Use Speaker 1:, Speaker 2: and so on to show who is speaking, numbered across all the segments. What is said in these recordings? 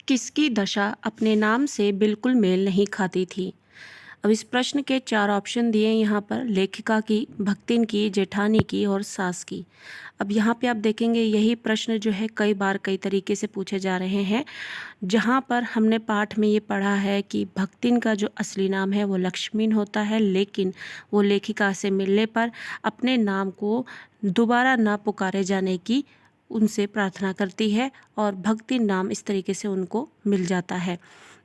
Speaker 1: किसकी दशा अपने नाम से बिल्कुल मेल नहीं खाती थी। अब इस प्रश्न के 4 ऑप्शन दिए यहाँ पर, लेखिका की, भक्तिन की, जेठानी की और सास की। अब यहाँ पे आप देखेंगे यही प्रश्न जो है कई बार कई तरीके से पूछे जा रहे हैं। जहाँ पर हमने पाठ में ये पढ़ा है कि भक्तिन का जो असली नाम है वो लक्ष्मीन होता है, लेकिन वो लेखिका से मिलने पर अपने नाम को दोबारा ना पुकारे जाने की उनसे प्रार्थना करती है और भक्ति नाम इस तरीके से उनको मिल जाता है।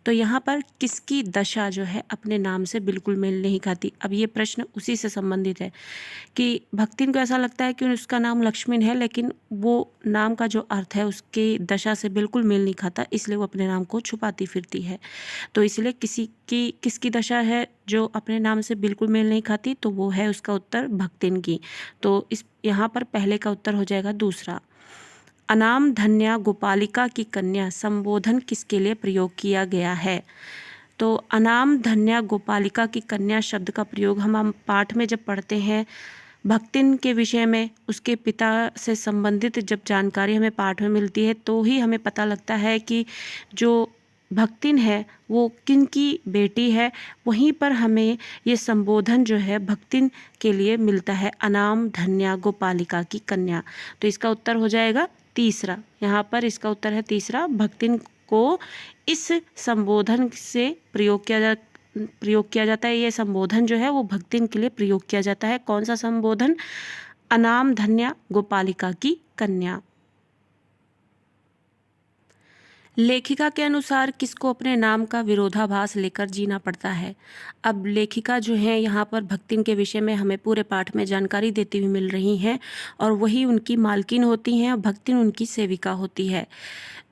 Speaker 1: तो यहाँ पर किसकी दशा जो है अपने नाम से बिल्कुल मेल नहीं खाती। अब ये प्रश्न उसी से संबंधित है कि भक्तिन को ऐसा लगता है कि उसका नाम लक्ष्मीन है, लेकिन वो नाम का जो अर्थ है उसके दशा से बिल्कुल मेल नहीं खाता, इसलिए वो अपने नाम को छुपाती फिरती है। तो इसलिए किसकी दशा है जो अपने नाम से बिल्कुल मेल नहीं खाती, तो वो है उसका उत्तर भक्तिन की। तो इस यहाँ पर पहले का उत्तर हो जाएगा दूसरा। अनाम धन्या गोपालिका की कन्या संबोधन किसके लिए प्रयोग किया गया है। तो अनाम धन्या गोपालिका की कन्या शब्द का प्रयोग हम पाठ में जब पढ़ते हैं भक्तिन के विषय में, उसके पिता से संबंधित जब जानकारी हमें पाठ में मिलती है तो ही हमें पता लगता है कि जो भक्तिन है वो किनकी बेटी है। वहीं पर हमें ये संबोधन जो है भक्तिन के लिए मिलता है, अनाम धन्या गोपालिका की कन्या। तो इसका उत्तर हो जाएगा तीसरा। यहाँ पर इसका उत्तर है तीसरा। भक्तिन को इस संबोधन से प्रयोग किया जाता है। ये संबोधन जो है वो भक्तिन के लिए प्रयोग किया जाता है। कौन सा संबोधन? अनाम धन्या गोपालिका की कन्या। लेखिका के अनुसार किसको अपने नाम का विरोधाभास लेकर जीना पड़ता है। अब लेखिका जो है यहाँ पर भक्तिन के विषय में हमें पूरे पाठ में जानकारी देती हुई मिल रही हैं और वही उनकी मालकिन होती हैं और भक्तिन उनकी सेविका होती है।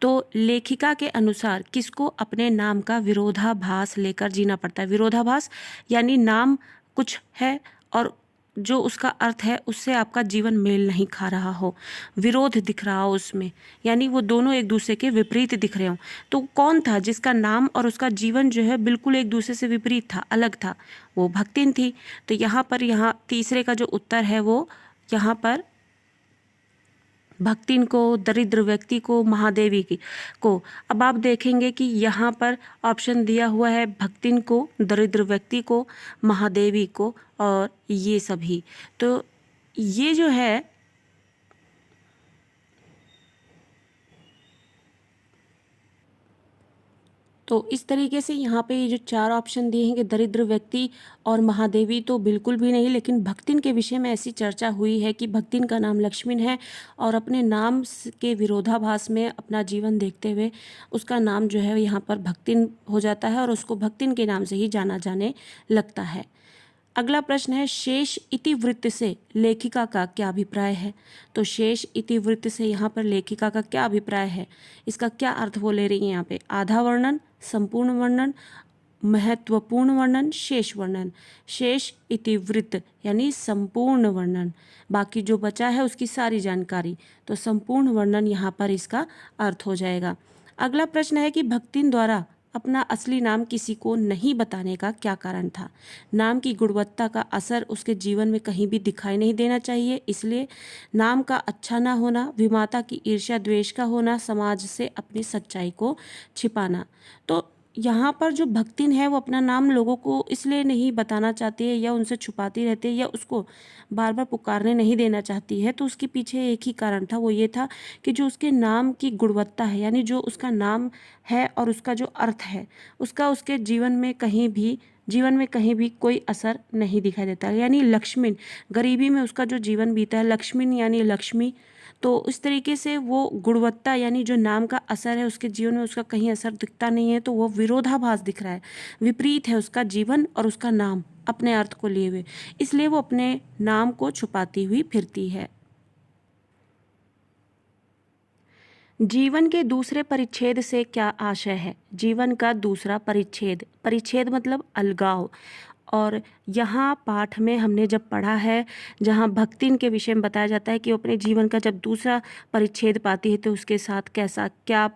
Speaker 1: तो लेखिका के अनुसार किसको अपने नाम का विरोधाभास लेकर जीना पड़ता है। विरोधाभास यानी नाम कुछ है और जो उसका अर्थ है उससे आपका जीवन मेल नहीं खा रहा हो, विरोध दिख रहा हो उसमें, यानी वो दोनों एक दूसरे के विपरीत दिख रहे हो। तो कौन था जिसका नाम और उसका जीवन जो है बिल्कुल एक दूसरे से विपरीत था, अलग था? वो भक्तिन थी। तो यहाँ तीसरे का जो उत्तर है वो यहाँ पर भक्तिन को, दरिद्र व्यक्ति को, महादेवी को। अब आप देखेंगे कि यहाँ पर ऑप्शन दिया हुआ है भक्तिन को, दरिद्र व्यक्ति को, महादेवी को और ये सभी। तो ये जो है तो इस तरीके से यहाँ पे ये जो 4 ऑप्शन दिए हैं कि दरिद्र व्यक्ति और महादेवी, तो बिल्कुल भी नहीं। लेकिन भक्तिन के विषय में ऐसी चर्चा हुई है कि भक्तिन का नाम लक्ष्मीन है और अपने नाम के विरोधाभास में अपना जीवन देखते हुए उसका नाम जो है यहाँ पर भक्तिन हो जाता है और उसको भक्तिन के नाम से ही जाना जाने लगता है। अगला प्रश्न है, शेष इतिवृत्त से लेखिका का क्या अभिप्राय है। तो शेष इतिवृत्त से यहाँ पर लेखिका का क्या अभिप्राय है, इसका क्या अर्थ वो ले रही है यहाँ पे? आधा वर्णन, संपूर्ण वर्णन, महत्वपूर्ण वर्णन, शेष वर्णन। शेष इतिवृत्त यानी संपूर्ण वर्णन, बाकी जो बचा है उसकी सारी जानकारी, तो संपूर्ण वर्णन यहाँ पर इसका अर्थ हो जाएगा। अगला प्रश्न है कि भक्तिन द्वारा अपना असली नाम किसी को नहीं बताने का क्या कारण था। नाम की गुणवत्ता का असर उसके जीवन में कहीं भी दिखाई नहीं देना चाहिए, इसलिए नाम का अच्छा ना होना, विमाता की ईर्ष्या द्वेष का होना, समाज से अपनी सच्चाई को छिपाना। तो यहाँ पर जो भक्तिन है वो अपना नाम लोगों को इसलिए नहीं बताना चाहती है या उनसे छुपाती रहती है या उसको बार बार पुकारने नहीं देना चाहती है, तो उसके पीछे एक ही कारण था, वो ये था कि जो उसके नाम की गुणवत्ता है, यानी जो उसका नाम है और उसका जो अर्थ है उसका उसके जीवन में कहीं भी कोई असर नहीं दिखाई देता। यानी लक्ष्मीन, गरीबी में उसका जो जीवन बीता है, लक्ष्मीन यानी लक्ष्मी, तो इस तरीके से वो गुणवत्ता यानी जो नाम का असर है उसके जीवन में उसका कहीं असर दिखता नहीं है, तो वो विरोधाभास दिख रहा है, विपरीत है उसका जीवन और उसका नाम अपने अर्थ को लिए हुए, इसलिए वो अपने नाम को छुपाती हुई फिरती है। जीवन के दूसरे परिच्छेद से क्या आशय है। जीवन का दूसरा परिच्छेद, परिच्छेद मतलब अलगाव। और यहाँ पाठ में हमने जब पढ़ा है, जहाँ भक्तिन के विषय में बताया जाता है कि वो अपने जीवन का जब दूसरा परिच्छेद पाती है तो उसके साथ कैसा क्या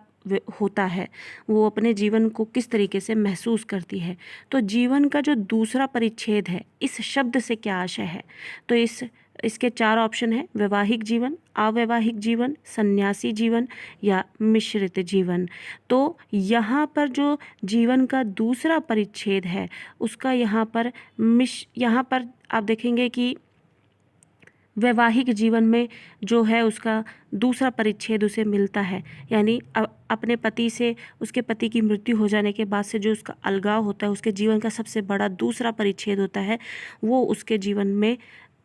Speaker 1: होता है, वो अपने जीवन को किस तरीके से महसूस करती है। तो जीवन का जो दूसरा परिच्छेद है, इस शब्द से क्या आशय है, तो इस इसके 4 ऑप्शन हैं, वैवाहिक जीवन, अवैवाहिक जीवन, सन्यासी जीवन या मिश्रित जीवन। तो यहाँ पर जो जीवन का दूसरा परिच्छेद है उसका यहाँ पर आप देखेंगे कि वैवाहिक जीवन में जो है उसका दूसरा परिच्छेद उसे मिलता है, यानी अपने पति से, उसके पति की मृत्यु हो जाने के बाद से जो उसका अलगाव होता है, उसके जीवन का सबसे बड़ा दूसरा परिच्छेद होता है, वो उसके जीवन में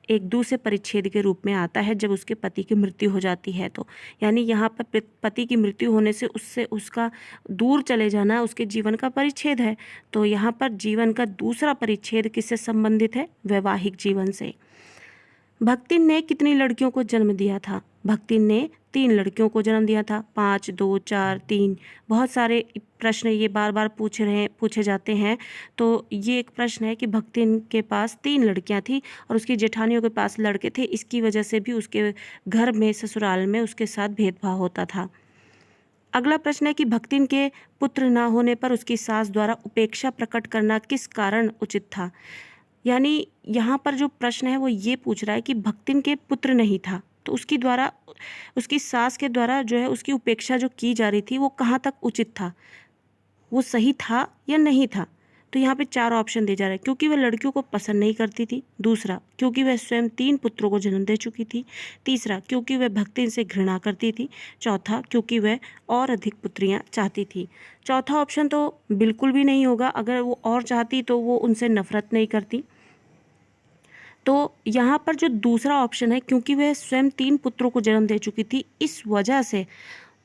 Speaker 1: एक दूसरे परिच्छेद के रूप में आता है जब उसके पति की मृत्यु हो जाती है। तो यानी यहाँ पर पति की मृत्यु होने से उसका दूर चले जाना उसके जीवन का परिच्छेद है। तो यहाँ पर जीवन का दूसरा परिच्छेद किससे संबंधित है? वैवाहिक जीवन से। भक्तिन ने कितनी लड़कियों को जन्म दिया था? भक्तिन ने 3 लड़कियों को जन्म दिया था। 5, 2, 4, 3। बहुत सारे प्रश्न ये बार बार पूछे जाते हैं। तो ये एक प्रश्न है कि भक्तिन के पास 3 लड़कियां थी और उसकी जेठानियों के पास लड़के थे। इसकी वजह से भी उसके घर में, ससुराल में उसके साथ भेदभाव होता था। अगला प्रश्न है कि भक्तिन के पुत्र ना होने पर उसकी सास द्वारा उपेक्षा प्रकट करना किस कारण उचित था? यानी यहाँ पर जो प्रश्न है वो ये पूछ रहा है कि भक्तिन के पुत्र नहीं था तो उसकी सास के द्वारा जो है उसकी उपेक्षा जो की जा रही थी वो कहाँ तक उचित था, वो सही था या नहीं था? तो यहाँ पे 4 ऑप्शन दिए जा रहे हैं। क्योंकि वह लड़कियों को पसंद नहीं करती थी। दूसरा, क्योंकि वह स्वयं 3 पुत्रों को जन्म दे चुकी थी। तीसरा, क्योंकि वह भक्तिन से घृणा करती थी। चौथा, क्योंकि वह और अधिक पुत्रियां चाहती थी। चौथा ऑप्शन तो बिल्कुल भी नहीं होगा। अगर वो और चाहती तो वो उनसे नफरत नहीं करती। तो यहाँ पर जो दूसरा ऑप्शन है, क्योंकि वह स्वयं 3 पुत्रों को जन्म दे चुकी थी, इस वजह से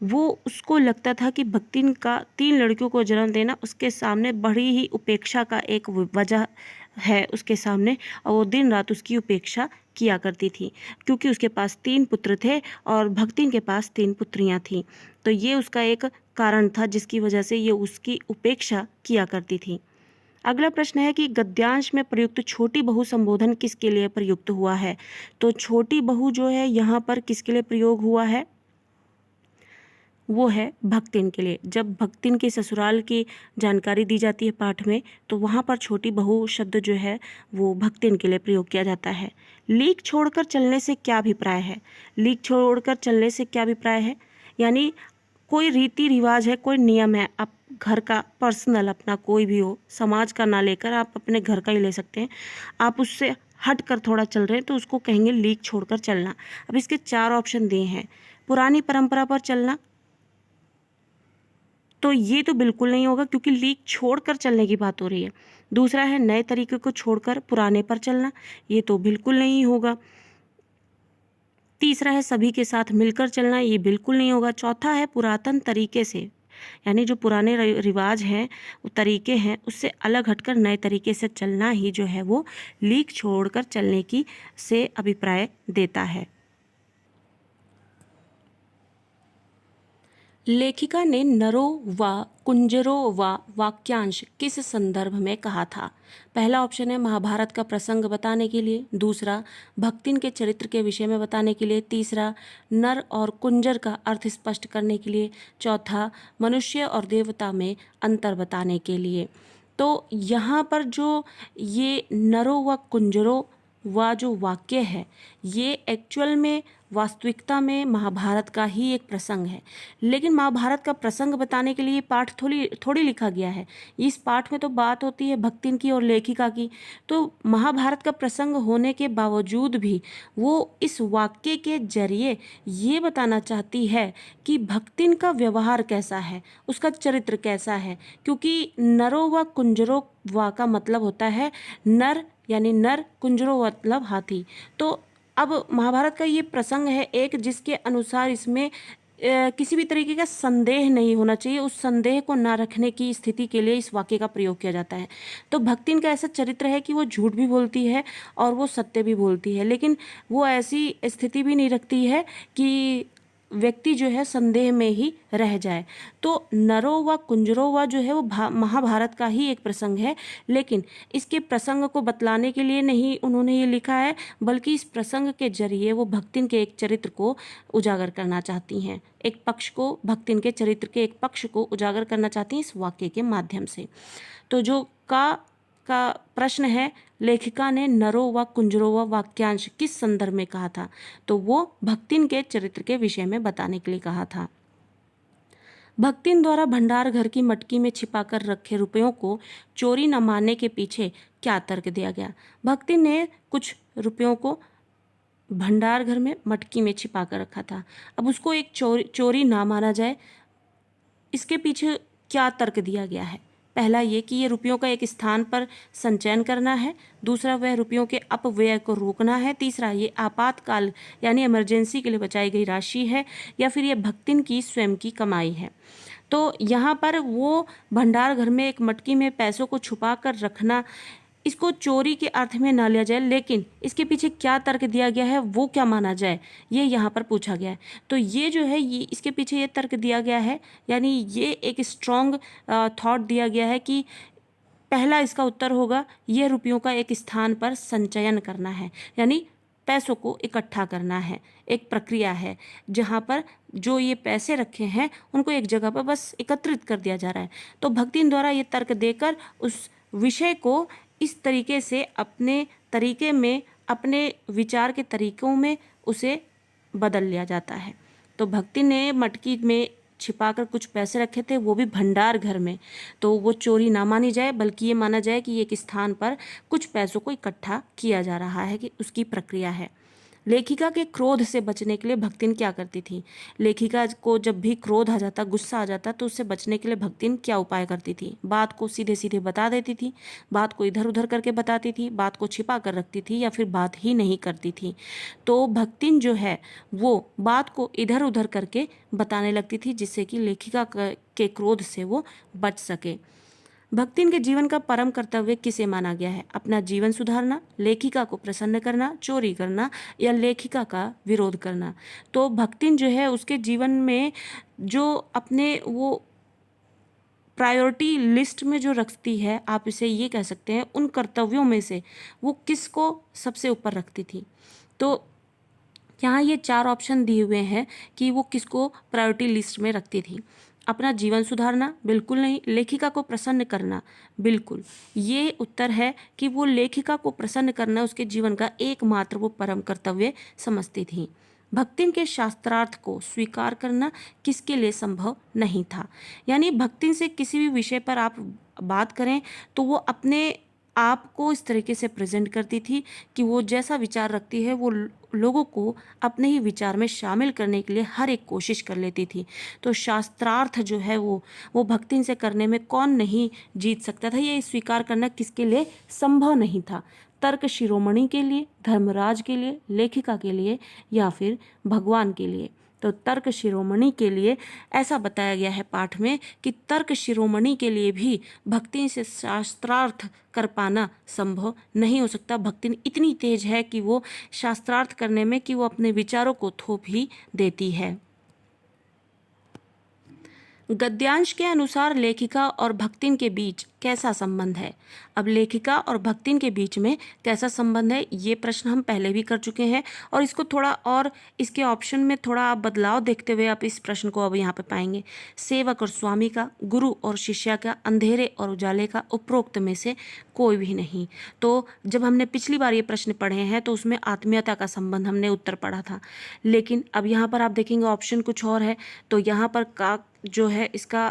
Speaker 1: वो उसको लगता था कि भक्तिन का 3 लड़कियों को जन्म देना उसके सामने बड़ी ही उपेक्षा का एक वजह है उसके सामने, और वो दिन रात उसकी उपेक्षा किया करती थी क्योंकि उसके पास 3 पुत्र थे और भक्तिन के पास 3 पुत्रियां थीं। तो ये उसका एक कारण था जिसकी वजह से ये उसकी उपेक्षा किया करती थी। अगला प्रश्न है कि गद्यांश में प्रयुक्त छोटी बहु संबोधन किसके लिए प्रयुक्त हुआ है? तो छोटी बहु जो है यहाँ पर किसके लिए प्रयोग हुआ है? वो है भक्तिन के लिए। जब भक्तिन के ससुराल की जानकारी दी जाती है पाठ में, तो वहाँ पर छोटी बहु शब्द जो है वो भक्तिन के लिए प्रयोग किया जाता है। लीक छोड़कर चलने से क्या अभिप्राय है? लीक छोड़कर चलने से क्या अभिप्राय है? यानी कोई रीति रिवाज है, कोई नियम है, आप घर का पर्सनल अपना कोई भी हो, समाज का ना लेकर आप अपने घर का ही ले सकते हैं, आप उससे हट कर थोड़ा चल रहे हैं तो उसको कहेंगे लीक छोड़कर चलना। अब इसके 4 ऑप्शन दिए हैं। पुरानी परंपरा पर चलना, तो ये तो बिल्कुल नहीं होगा क्योंकि लीक छोड़कर चलने की बात हो रही है। दूसरा है नए तरीके को छोड़कर पुराने पर चलना, ये तो बिल्कुल नहीं होगा। तीसरा है सभी के साथ मिलकर चलना, ये बिल्कुल नहीं होगा। चौथा है पुरातन तरीके से, यानी जो पुराने रिवाज हैं, वो तरीके हैं, उससे अलग हटकर नए तरीके से चलना ही जो है वो लीक छोड़कर चलने की से अभिप्राय देता है। लेखिका ने नरो व कुंजरो व वाक्यांश किस संदर्भ में कहा था? पहला ऑप्शन है महाभारत का प्रसंग बताने के लिए। दूसरा, भक्तिन के चरित्र के विषय में बताने के लिए। तीसरा, नर और कुंजर का अर्थ स्पष्ट करने के लिए। चौथा, मनुष्य और देवता में अंतर बताने के लिए। तो यहाँ पर जो ये नरो व कुंजरो वह जो वाक्य है, ये एक्चुअल में वास्तविकता में महाभारत का ही एक प्रसंग है, लेकिन महाभारत का प्रसंग बताने के लिए पाठ थोड़ी लिखा गया है। इस पाठ में तो बात होती है भक्तिन की और लेखिका की। तो महाभारत का प्रसंग होने के बावजूद भी वो इस वाक्य के जरिए ये बताना चाहती है कि भक्तिन का व्यवहार कैसा है, उसका चरित्र कैसा है। क्योंकि नरो व कुंजरो वा का मतलब होता है नर, यानी नर, कुंजरो मतलब हाथी। तो अब महाभारत का ये प्रसंग है एक, जिसके अनुसार इसमें किसी भी तरीके का संदेह नहीं होना चाहिए। उस संदेह को ना रखने की स्थिति के लिए इस वाक्य का प्रयोग किया जाता है। तो भक्तिन का ऐसा चरित्र है कि वो झूठ भी बोलती है और वो सत्य भी बोलती है, लेकिन वो ऐसी स्थिति भी नहीं रखती है कि व्यक्ति जो है संदेह में ही रह जाए। तो नरो व कुंजरो व जो है वो महाभारत का ही एक प्रसंग है, लेकिन इसके प्रसंग को बतलाने के लिए नहीं उन्होंने ये लिखा है, बल्कि इस प्रसंग के जरिए वो भक्तिन के एक चरित्र को उजागर करना चाहती हैं। एक पक्ष को, भक्तिन के चरित्र के एक पक्ष को उजागर करना चाहती हैं इस वाक्य के माध्यम से। तो जो का का प्रश्न है, लेखिका ने नरो व कुंजरो व वाक्यांश किस संदर्भ में कहा था? तो वो भक्तिन के चरित्र के विषय में बताने के लिए कहा था। भक्तिन द्वारा भंडार घर की मटकी में छिपाकर रखे रुपयों को चोरी न मारने के पीछे क्या तर्क दिया गया? भक्तिन ने कुछ रुपयों को भंडार घर में मटकी में छिपा कर रखा था। अब उसको एक चोरी ना माना जाए, इसके पीछे क्या तर्क दिया गया है? पहला ये कि ये रुपयों का एक स्थान पर संचयन करना है, दूसरा वह रुपयों के अपव्यय को रोकना है, तीसरा ये आपातकाल यानी इमरजेंसी के लिए बचाई गई राशि है, या फिर ये भक्तिन की स्वयं की कमाई है। तो यहाँ पर वो भंडार घर में एक मटकी में पैसों को छुपा कर रखना, इसको चोरी के अर्थ में ना लिया जाए, लेकिन इसके पीछे क्या तर्क दिया गया है वो क्या माना जाए, ये यहाँ पर पूछा गया है। तो ये जो है ये इसके पीछे ये तर्क दिया गया है, यानी ये एक स्ट्रॉन्ग थॉट दिया गया है कि पहला इसका उत्तर होगा, ये रुपयों का एक स्थान पर संचयन करना है, यानी पैसों को इकट्ठा करना है। एक प्रक्रिया है जहाँ पर जो ये पैसे रखे हैं उनको एक जगह पर बस एकत्रित कर दिया जा रहा है। तो भक्तिन द्वारा ये तर्क देकर उस विषय को इस तरीके से अपने तरीके में, अपने विचार के तरीकों में उसे बदल लिया जाता है। तो भक्ति ने मटकी में छिपाकर कुछ पैसे रखे थे, वो भी भंडार घर में, तो वो चोरी ना मानी जाए, बल्कि ये माना जाए कि एक स्थान पर कुछ पैसों को इकट्ठा किया जा रहा है, कि उसकी प्रक्रिया है। लेखिका के क्रोध से बचने के लिए भक्तिन क्या करती थी? लेखिका को जब भी क्रोध आ जाता, गुस्सा आ जाता, तो उससे बचने के लिए भक्तिन क्या उपाय करती थी? बात को सीधे सीधे बता देती थी, बात को इधर उधर करके बताती थी, बात को छिपा कर रखती थी, या फिर बात ही नहीं करती थी? तो भक्तिन जो है वो बात को इधर उधर करके बताने लगती थी, जिससे कि लेखिका के क्रोध से वो बच सके। भक्तिन के जीवन का परम कर्तव्य किसे माना गया है? अपना जीवन सुधारना, लेखिका को प्रसन्न करना, चोरी करना, या लेखिका का विरोध करना? तो भक्तिन जो है उसके जीवन में जो अपने वो प्रायोरिटी लिस्ट में जो रखती है, आप इसे ये कह सकते हैं, उन कर्तव्यों में से वो किसको सबसे ऊपर रखती थी? तो यहाँ ये 4 ऑप्शन दिए हुए हैं कि वो किसको प्रायोरिटी लिस्ट में रखती थी। अपना जीवन सुधारना, बिल्कुल नहीं। लेखिका को प्रसन्न करना, बिल्कुल। ये उत्तर है कि वो लेखिका को प्रसन्न करना उसके जीवन का एकमात्र वो परम कर्तव्य समझती थी। भक्तिन के शास्त्रार्थ को स्वीकार करना किसके लिए संभव नहीं था? यानी भक्तिन से किसी भी विषय पर आप बात करें तो वो अपने आप को इस तरीके से प्रेजेंट करती थी कि वो जैसा विचार रखती है वो लोगों को अपने ही विचार में शामिल करने के लिए हर एक कोशिश कर लेती थी। तो शास्त्रार्थ जो है वो भक्तिन से करने में कौन नहीं जीत सकता था, ये स्वीकार करना किसके लिए संभव नहीं था? तर्क शिरोमणि के लिए, धर्मराज के लिए, लेखिका के लिए, या फिर भगवान के लिए? तो तर्क शिरोमणि के लिए ऐसा बताया गया है पाठ में कि तर्क शिरोमणि के लिए भी भक्ति से शास्त्रार्थ कर पाना संभव नहीं हो सकता। भक्ति इतनी तेज है कि वो शास्त्रार्थ करने में कि वो अपने विचारों को थोप ही देती है। गद्यांश के अनुसार लेखिका और भक्तिन के बीच कैसा संबंध है? अब लेखिका और भक्तिन के बीच में कैसा संबंध है, ये प्रश्न हम पहले भी कर चुके हैं, और इसको थोड़ा और इसके ऑप्शन में थोड़ा आप बदलाव देखते हुए आप इस प्रश्न को अब यहाँ पे पाएंगे। सेवक और स्वामी का, गुरु और शिष्या का, अंधेरे और उजाले का, उपरोक्त में से कोई भी नहीं। तो जब हमने पिछली बार ये प्रश्न पढ़े हैं तो उसमें आत्मीयता का संबंध हमने उत्तर पढ़ा था, लेकिन अब यहाँ पर आप देखेंगे ऑप्शन कुछ और है। तो यहाँ पर का जो है इसका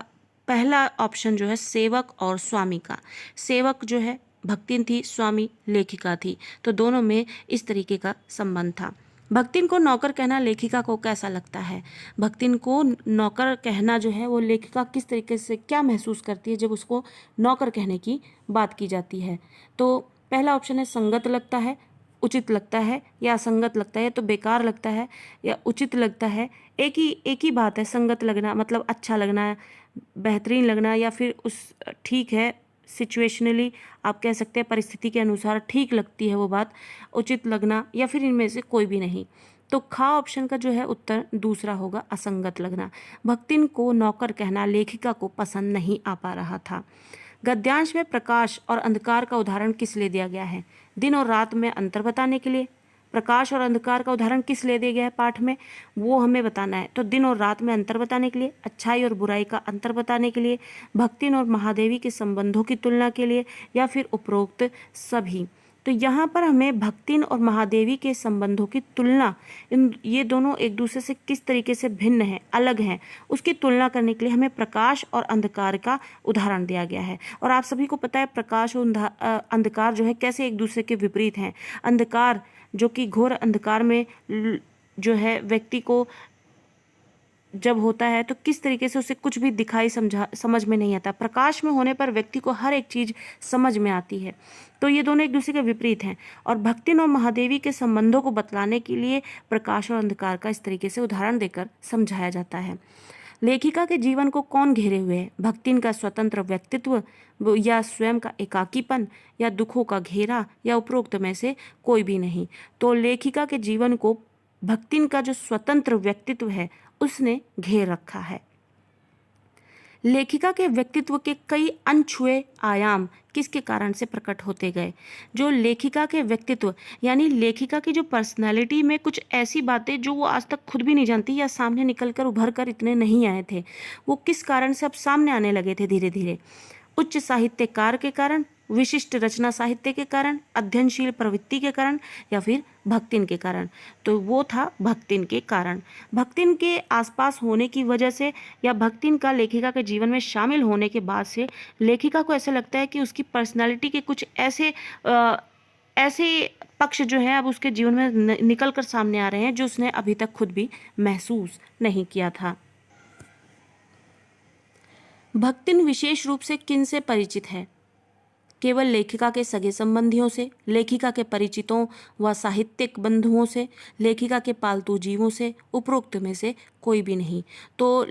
Speaker 1: पहला ऑप्शन जो है सेवक और स्वामी का। सेवक जो है भक्तिन थी, स्वामी लेखिका थी, तो दोनों में इस तरीके का संबंध था। भक्तिन को नौकर कहना लेखिका को कैसा लगता है? भक्तिन को नौकर कहना जो है वो लेखिका किस तरीके से क्या महसूस करती है जब उसको नौकर कहने की बात की जाती है? तो पहला ऑप्शन है संगत लगता है, उचित लगता है, या असंगत लगता है, तो बेकार लगता है या उचित लगता है। एक ही बात है, संगत लगना मतलब अच्छा लगना, बेहतरीन लगना, या फिर उस ठीक है सिचुएशनली आप कह सकते हैं परिस्थिति के अनुसार ठीक लगती है वो बात, उचित लगना, या फिर इनमें से कोई भी नहीं। तो खा ऑप्शन का जो है उत्तर दूसरा होगा, असंगत लगना। भक्तिन को नौकर कहना लेखिका को पसंद नहीं आ पा रहा था। गद्यांश में प्रकाश और अंधकार का उदाहरण किस लिए दिया गया है? दिन और रात में अंतर बताने के लिए, प्रकाश और अंधकार का उदाहरण किस लिए दिया गया है पाठ में, वो हमें बताना है। तो दिन और रात में अंतर बताने के लिए, अच्छाई और बुराई का अंतर बताने के लिए, भक्तिन और महादेवी के संबंधों की तुलना के लिए, या फिर उपरोक्त सभी। तो यहाँ पर हमें भक्तिन और महादेवी के संबंधों की तुलना, ये दोनों एक दूसरे से किस तरीके से भिन्न हैं, अलग हैं, उसकी तुलना करने के लिए हमें प्रकाश और अंधकार का उदाहरण दिया गया है। और आप सभी को पता है प्रकाश और अंधकार जो है कैसे एक दूसरे के विपरीत हैं। अंधकार जो कि घोर अंधकार में जो है व्यक्ति को जब होता है तो किस तरीके से उसे कुछ भी दिखाई समझ में नहीं आता। प्रकाश में होने पर व्यक्ति को हर एक चीज़ समझ में आती है। तो ये दोनों एक दूसरे के विपरीत हैं। और भक्तिन और महादेवी के संबंधों को बतलाने के लिए प्रकाश और अंधकार का इस तरीके से उदाहरण देकर समझाया जाता है। लेखिका के जीवन को कौन घेरे हुए है? भक्तिन का स्वतंत्र व्यक्तित्व, या स्वयं का एकाकीपन, या दुखों का घेरा, या उपरोक्त में से कोई भी नहीं। तो लेखिका के जीवन को भक्तिन का जो स्वतंत्र व्यक्तित्व है उसने घेर रखा है। लेखिका के व्यक्तित्व के कई अनछुए आयाम किसके कारण से प्रकट होते गए? जो लेखिका के व्यक्तित्व यानी लेखिका की जो पर्सनालिटी में कुछ ऐसी बातें जो वो आज तक खुद भी नहीं जानती या सामने निकलकर उभर कर इतने नहीं आए थे, वो किस कारण से अब सामने आने लगे थे धीरे धीरे? उच्च साहित्यकार के कारण, विशिष्ट रचना साहित्य के कारण, अध्ययनशील प्रवृत्ति के कारण, या फिर भक्तिन के कारण? तो वो था भक्तिन के कारण। भक्तिन के आसपास होने की वजह से या भक्तिन का लेखिका के जीवन में शामिल होने के बाद से लेखिका को ऐसा लगता है कि उसकी पर्सनालिटी के कुछ ऐसे पक्ष जो है अब उसके जीवन में निकल कर सामने आ रहे हैं जो उसने अभी तक खुद भी महसूस नहीं किया था। भक्तिन विशेष रूप से किन से परिचित है? केवल लेखिका के सगे संबंधियों से, लेखिका के परिचितों व साहित्यिक बंधुओं से, लेखिका के पालतू जीवों से, उपरोक्त में से कोई भी नहीं। तो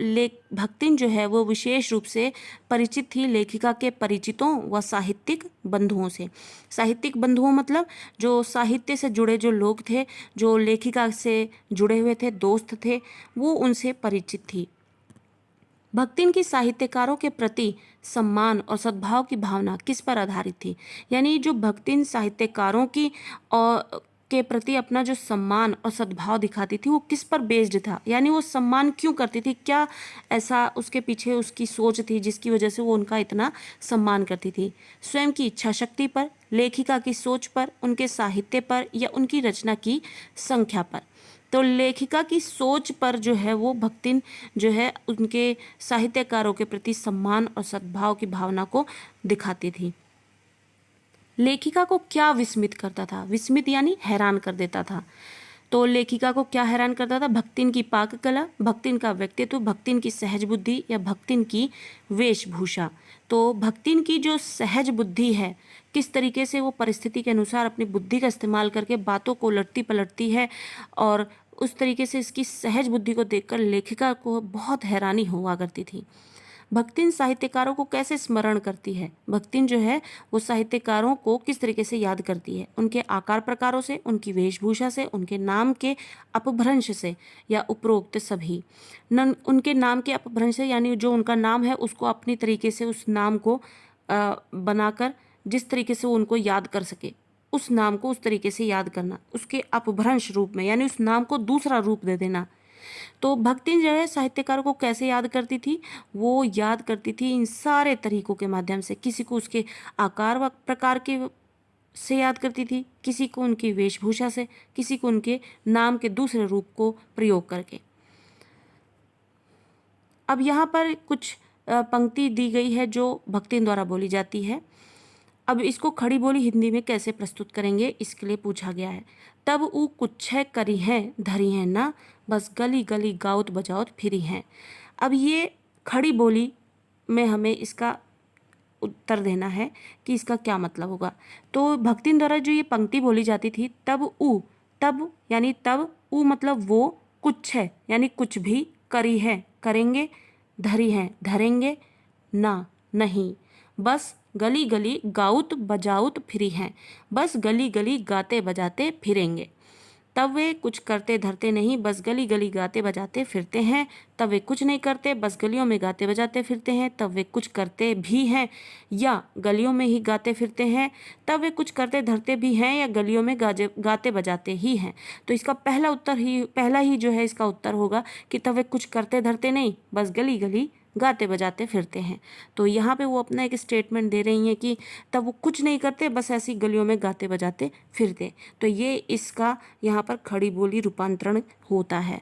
Speaker 1: भक्तिन जो है वो विशेष रूप से परिचित थी लेखिका के परिचितों व साहित्यिक बंधुओं से। साहित्यिक बंधुओं मतलब जो साहित्य से जुड़े जो लोग थे, जो लेखिका से जुड़े हुए थे, दोस्त थे, वो उनसे परिचित थी। भक्तिन की साहित्यकारों के प्रति सम्मान और सद्भाव की भावना किस पर आधारित थी? यानी जो भक्तिन साहित्यकारों की और के प्रति अपना जो सम्मान और सद्भाव दिखाती थी वो किस पर बेस्ड था? यानी वो सम्मान क्यों करती थी? क्या ऐसा उसके पीछे उसकी सोच थी जिसकी वजह से वो उनका इतना सम्मान करती थी? स्वयं की इच्छा शक्ति पर, लेखिका की सोच पर, उनके साहित्य पर, या उनकी रचना की संख्या पर? तो लेखिका की सोच पर जो है वो भक्तिन जो है उनके साहित्यकारों के प्रति सम्मान और सद्भाव की भावना को दिखाती थी। लेखिका को क्या विस्मित करता था? विस्मित यानी हैरान कर देता था। तो लेखिका को क्या हैरान करता था? भक्तिन की पाक कला, भक्तिन का व्यक्तित्व, भक्तिन की सहज बुद्धि, या भक्तिन की वेशभूषा। तो भक्तिन की जो सहज बुद्धि है, किस तरीके से वो परिस्थिति के अनुसार अपनी बुद्धि का इस्तेमाल करके बातों को उलटती पलटती है, और उस तरीके से इसकी सहज बुद्धि को देखकर लेखिका को बहुत हैरानी हुआ करती थी। भक्तिन साहित्यकारों को कैसे स्मरण करती है? भक्तिन जो है वो साहित्यकारों को किस तरीके से याद करती है? उनके आकार प्रकारों से, उनकी वेशभूषा से, उनके नाम के अपभ्रंश से, या उपरोक्त सभी? उनके नाम के अपभ्रंश से यानी जो उनका नाम है उसको अपनी तरीके से उस नाम को बनाकर जिस तरीके से वो उनको याद कर सके, उस नाम को उस तरीके से याद करना, उसके अपभ्रंश रूप में, यानी उस नाम को दूसरा रूप दे देना। तो भक्तिन जो है साहित्यकारों को कैसे याद करती थी? वो याद करती थी इन सारे तरीकों के माध्यम से। किसी को उसके आकार व प्रकार के से याद करती थी, किसी को उनकी वेशभूषा से, किसी को उनके नाम के दूसरे रूप को प्रयोग करके। अब यहाँ पर कुछ पंक्ति दी गई है जो भक्तिन द्वारा बोली जाती है। अब इसको खड़ी बोली हिंदी में कैसे प्रस्तुत करेंगे इसके लिए पूछा गया है। तब ऊ कुछ करी हैं धरी हैं ना, बस गली गली गाउत बजाउत फिरी हैं। अब ये खड़ी बोली में हमें इसका उत्तर देना है कि इसका क्या मतलब होगा। तो भक्तिन द्वारा जो ये पंक्ति बोली जाती थी, तब ऊ, तब यानी तब, ऊ मतलब वो, कुछ है यानी कुछ भी, करी है करेंगे, धरी हैं धरेंगे, ना नहीं, बस गली गली गाउत बजाउत फिरी हैं, बस गली गली गाते बजाते फिरेंगे। तब वे कुछ करते धरते नहीं, बस गली गली गाते बजाते फिरते हैं। तब वे कुछ नहीं करते, बस गलियों में गाते बजाते फिरते हैं। तब वे कुछ करते भी हैं या गलियों में ही गाते फिरते हैं। तब वे कुछ करते धरते भी हैं या गलियों में गाते बजाते ही हैं। तो इसका पहला ही जो है इसका उत्तर होगा कि तब वे कुछ करते धरते नहीं, बस गली गली गाते बजाते फिरते हैं। तो यहाँ पे वो अपना एक स्टेटमेंट दे रही हैं कि तब वो कुछ नहीं करते, बस ऐसी गलियों में गाते बजाते फिरते। तो ये इसका यहाँ पर खड़ी बोली रूपांतरण होता है।